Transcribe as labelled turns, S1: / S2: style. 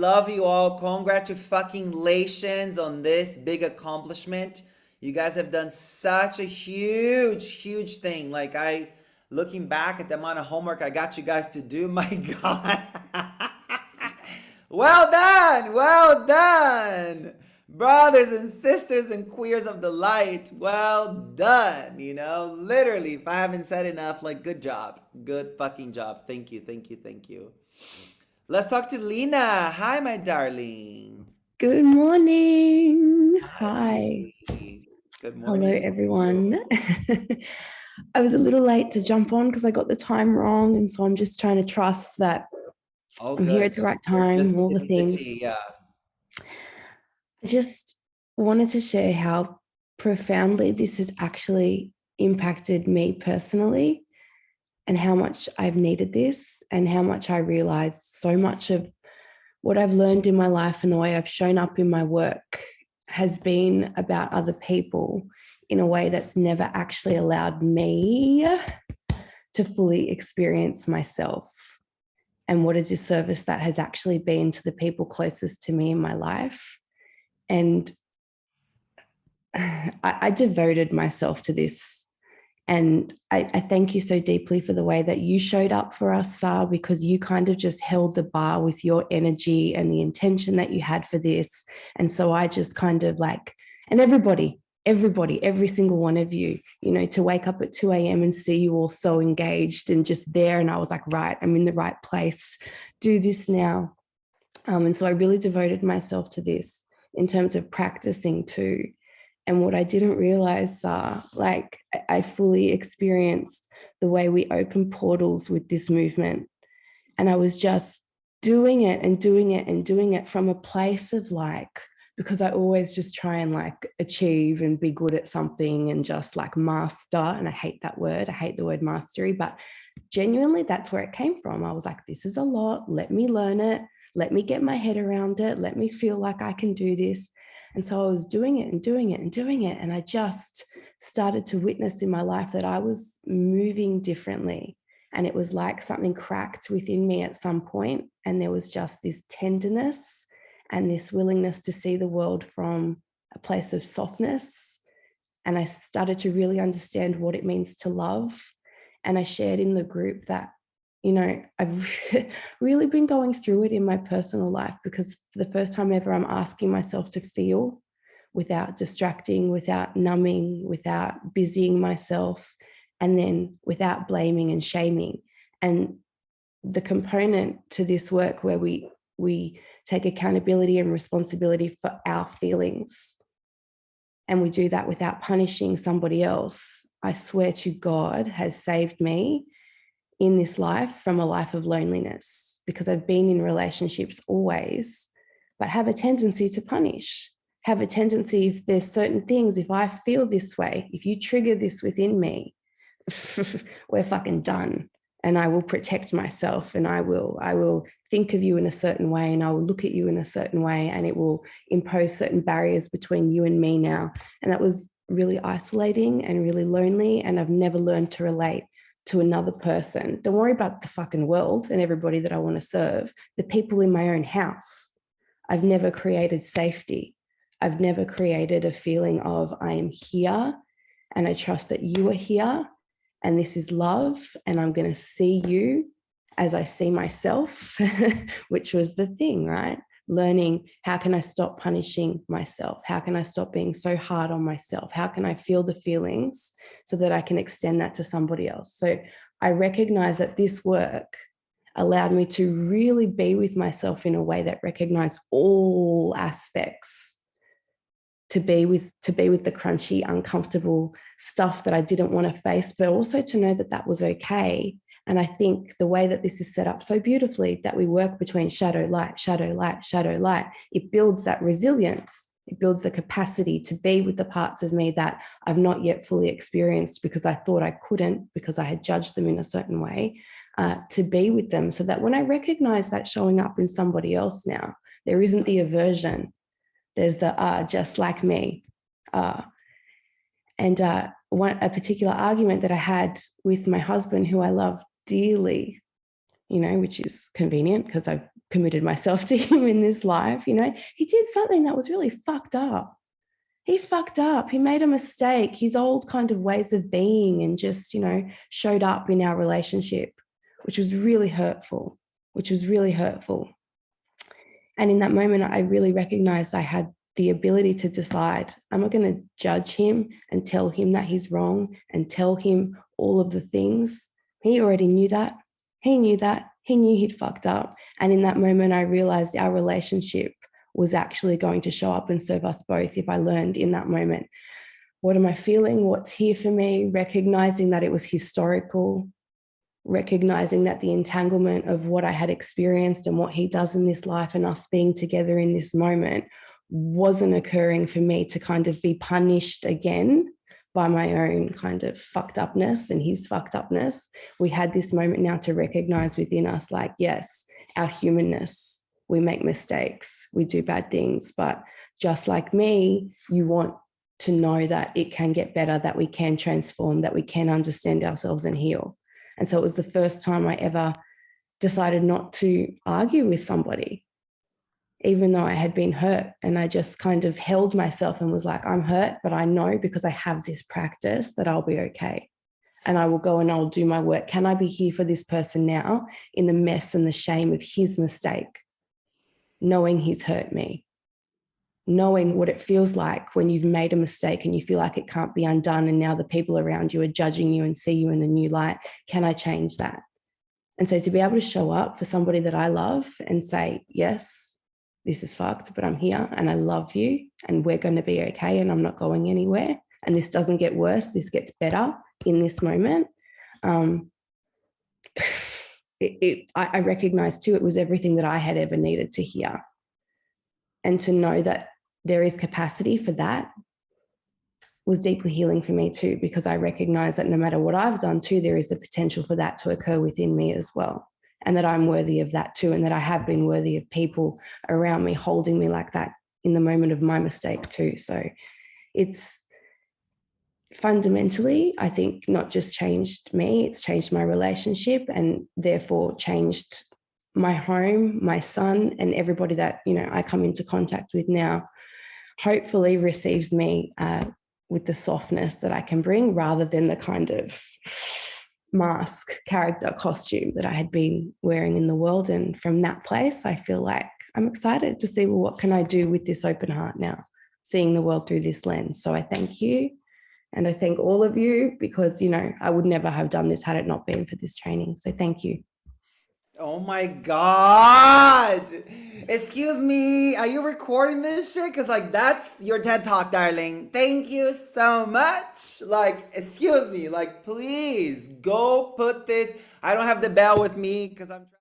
S1: love you all. Congratulations on this big accomplishment. You guys have done such a huge thing. Like looking back at the amount of homework I got you guys to do, my God. Well done, well done. Brothers and sisters and queers of the light, well done. Literally, if I haven't said enough, like, good job. Good fucking job. Thank you, thank you, thank you. Let's talk to Lena. Hi, my darling.
S2: Good morning. Hi.
S1: Good
S2: Hello,
S1: morning to
S2: everyone.
S1: you.
S2: I was a little late to jump on because I got the time wrong. And so I'm just trying to trust that
S1: Oh,
S2: I'm here at
S1: good.
S2: the right
S1: You're
S2: time,
S1: just
S2: all the
S1: sitting the
S2: things.
S1: tea, yeah.
S2: I just wanted to share how profoundly this has actually impacted me personally and how much I've needed this and how much I realized so much of what I've learned in my life and the way I've shown up in my work has been about other people in a way that's never actually allowed me to fully experience myself, and what a disservice that has actually been to the people closest to me in my life. And I devoted myself to this. And I thank you so deeply for the way that you showed up for us, Sah, because you kind of just held the bar with your energy and the intention that you had for this. And so I just kind of like, and everybody, every single one of you, to wake up at 2 a.m. and see you all so engaged and just there. And I was like, right, I'm in the right place. Do this now. And so I really devoted myself to this in terms of practicing too. And what I didn't realize, like I fully experienced the way we open portals with this movement. And I was just doing it and doing it and doing it from a place of like, because I always just try and like achieve and be good at something and just like master. And I hate that word. I hate the word mastery, but genuinely that's where it came from. I was like, this is a lot. Let me learn it. Let me get my head around it. Let me feel like I can do this. And so I was doing it and doing it and doing it. And I just started to witness in my life that I was moving differently. And it was like something cracked within me at some point. And there was just this tenderness and this willingness to see the world from a place of softness. And I started to really understand what it means to love. And I shared in the group that, I've really been going through it in my personal life, because for the first time ever, I'm asking myself to feel without distracting, without numbing, without busying myself, and then without blaming and shaming. And the component to this work where we take accountability and responsibility for our feelings, and we do that without punishing somebody else, I swear to God, has saved me in this life from a life of loneliness, because I've been in relationships always, but have a tendency to punish, have a tendency, if there's certain things, if I feel this way, if you trigger this within me, we're fucking done. And I will protect myself, and I will think of you in a certain way, and I will look at you in a certain way, and it will impose certain barriers between you and me now. And that was really isolating and really lonely. And I've never learned to relate to another person. Don't worry about the fucking world and everybody that I want to serve. The people in my own house. I've never created safety. I've never created a feeling of I am here and I trust that you are here and this is love and I'm going to see you as I see myself, which was the thing, right? Learning, how can I stop punishing myself? How can I stop being so hard on myself? How can I feel the feelings so that I can extend that to somebody else? So I recognize that this work allowed me to really be with myself in a way that recognized all aspects, to be with the crunchy, uncomfortable stuff that I didn't want to face, but also to know that that was okay. And I think the way that this is set up so beautifully, that we work between shadow, light, shadow, light, shadow, light, it builds that resilience. It builds the capacity to be with the parts of me that I've not yet fully experienced because I thought I couldn't, because I had judged them in a certain way, to be with them, so that when I recognize that showing up in somebody else now, there isn't the aversion. There's the just like me. And a particular argument that I had with my husband, who I love dearly, which is convenient because I've committed myself to him in this life. You know, he did something that was really fucked up. He fucked up. He made a mistake. His old kind of ways of being and just, you know, showed up in our relationship, which was really hurtful, which was really hurtful. And in that moment, I really recognized I had the ability to decide, I'm not going to judge him and tell him that he's wrong and tell him all of the things. He already knew that. He knew that. He knew he'd fucked up. And in that moment, I realized our relationship was actually going to show up and serve us both if I learned in that moment, what am I feeling? What's here for me? Recognizing that it was historical, recognizing that the entanglement of what I had experienced and what he does in this life and us being together in this moment wasn't occurring for me to kind of be punished again by my own kind of fucked upness and his fucked upness. We had this moment now to recognize within us, like, yes, our humanness, we make mistakes, we do bad things, but just like me, you want to know that it can get better, that we can transform, that we can understand ourselves and heal. And so it was the first time I ever decided not to argue with somebody, even though I had been hurt. And I just kind of held myself and was like, I'm hurt, but I know because I have this practice that I'll be okay. And I will go and I'll do my work. Can I be here for this person now in the mess and the shame of his mistake, knowing he's hurt me, knowing what it feels like when you've made a mistake and you feel like it can't be undone, and now the people around you are judging you and see you in a new light. Can I change that? And so to be able to show up for somebody that I love and say, yes, this is fucked, but I'm here and I love you and we're going to be okay and I'm not going anywhere. And this doesn't get worse, this gets better in this moment. I recognized too, it was everything that I had ever needed to hear. And to know that there is capacity for that was deeply healing for me too, because I recognize that no matter what I've done too, there is the potential for that to occur within me as well. And that I'm worthy of that too. And that I have been worthy of people around me holding me like that in the moment of my mistake too. So it's fundamentally, I think, not just changed me, it's changed my relationship and therefore changed my home, my son, and everybody that, you know, I come into contact with now, hopefully receives me with the softness that I can bring, rather than the kind of mask, character, costume that I had been wearing in the world. And from that place, I feel like I'm excited to see, well, what can I do with this open heart now, seeing the world through this lens. So I thank you. And I thank all of you, because, you know, I would never have done this had it not been for this training. So thank you.
S1: Oh my God. Excuse me. Are you recording this shit? Because, like, that's your TED Talk, darling. Thank you so much. Like, excuse me. Like, please go put this. I don't have the bell with me because I'm trying.